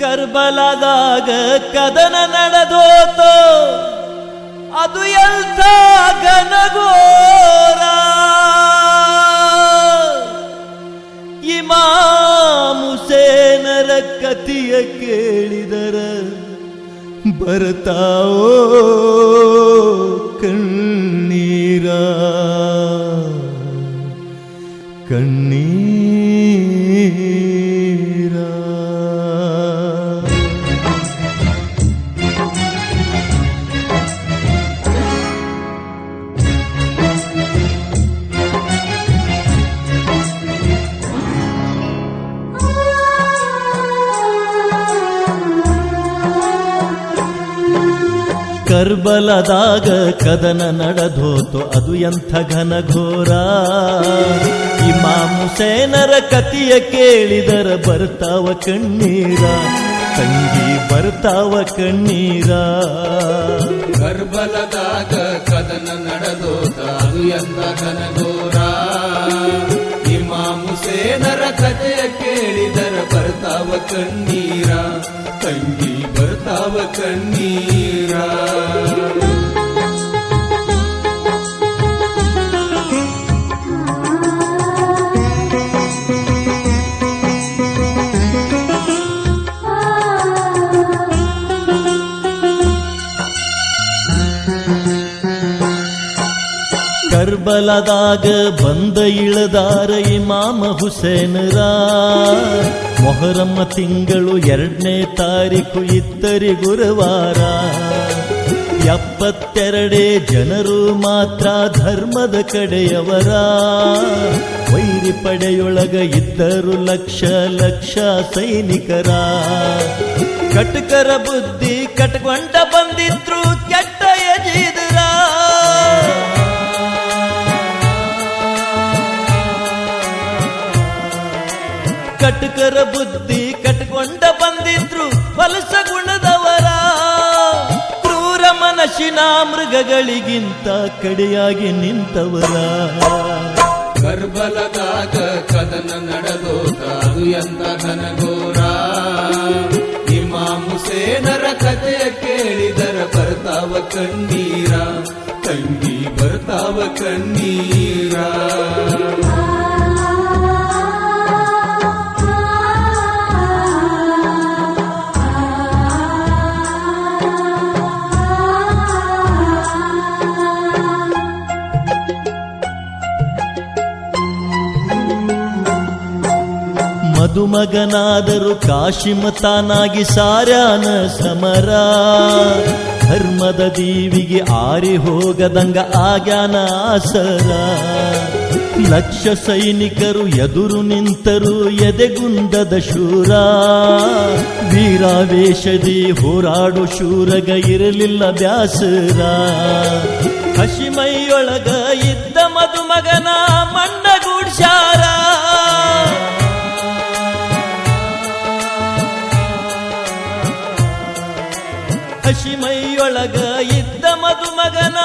ಕರ್ಬಲದಾಗ ಕದನ ನಡೆದೋತೋ ಅದು ಎಂಥ ಘನಘೋರ. ಇಮಾಮ್ ಹುಸೇನರ ಕಥೆಯ ಕೇಳಿದರ ಬರ್ತಾವೋ ಕಣ್ಣೀರ ಕಣ್ಣೀರ. ಕರ್ಬಲದಾಗ ಕದನ ನಡೆದೋತು ಅದು ಎಂಥ ಘನಘೋರ. ಇಮಾಮ್ ಹುಸೇನರ ಕಥೆಯ ಕೇಳಿದರ ಬರ್ತಾವ ಕಣ್ಣೀರ ತಂಗಿ ಬರ್ತಾವ ಕಣ್ಣೀರ. ಕರ್ಬಲದಾಗ ಕದನ ನಡೆದೋತ ಅದು ಎಂಥ ಘನಘೋರ. ಇಮಾಮ್ ಹುಸೇನರ ಕಥೆಯ ಕೇಳಿದರ ಬರ್ತಾವ ಕಣ್ಣೀರ ತಂಗಿ ಬರ್ತಾವ ಕಣ್ಣೀರ. ಕರ್ಬಲದಾಗ ಬಂದ ಇಳದಾರ ಇಮಾಮ ಹುಸೇನರ. ಮೊಹರಮ್ಮ ತಿಂಗಳು 2ನೇ ತಾರೀಕು ಇತ್ತರಿ ಗುರುವಾರ. 72 ಜನರು ಮಾತ್ರ ಧರ್ಮದ ಕಡೆಯವರ. ವೈರಿ ಪಡೆಯೊಳಗ ಇದ್ದರು ಲಕ್ಷ ಲಕ್ಷ ಸೈನಿಕರ. ಕಟಕರ ಬುದ್ಧಿ ಕಟ್ಕೊಂಡ ಬಂದಿದ್ರು ಕೆಟ್ಟ ಯಜೀದರ. ಕಟಕರ ಬುದ್ಧಿ ಕಟ್ಕೊಂಡ ಬಂದಿದ್ರು ಫಲಸ ಗುಣದವರ. ಕ್ರೂರ ಮನಸ್ಸಿನ ಮೃಗಗಳಿಗಿಂತ ಕಡೆಯಾಗಿ ನಿಂತವರ. ಕರ್ಬಲದಾಗ ಕದನ ನಡೆದೋತ ಅದು ಎಂಥ ಘನಘೋರ. ಇಮಾಮ್ ಹುಸೇನರ ಕಥೆಯ ಕೇಳಿದರ ಬರ್ತಾವ ಕಣ್ಣೀರ ತಂಗಿ ಬರ್ತಾವ ಕಣ್ಣೀರ. ಮದುಮಗನಾದರೂ ಕಾಶಿಮ ತಾನಾಗಿ ಸಾರ್ಯಾನ ಸಮರ. ಧರ್ಮದ ದೀವಿಗೆ ಆರಿ ಹೋಗದಂಗ ಆಗ್ಯಾನ ಆಸರ. ಲಕ್ಷ ಸೈನಿಕರು ಎದುರು ನಿಂತರು ಎದೆಗುಂದದ ಶೂರ. ವೀರಾವೇಶದಿ ಹೋರಾಡು ಶೂರಗ ಇರಲಿಲ್ಲ ಬ್ಯಾಸರ. ಹಸಿಮೈಯೊಳಗ ಇದ್ದ ಮದುಮಗನ ಮಣ್ಣಗೂಡ್ಸ್ಯಾರ. ಹಸಿಮೈಯೊಳಗ ಇದ್ದ ಮದುಮಗನ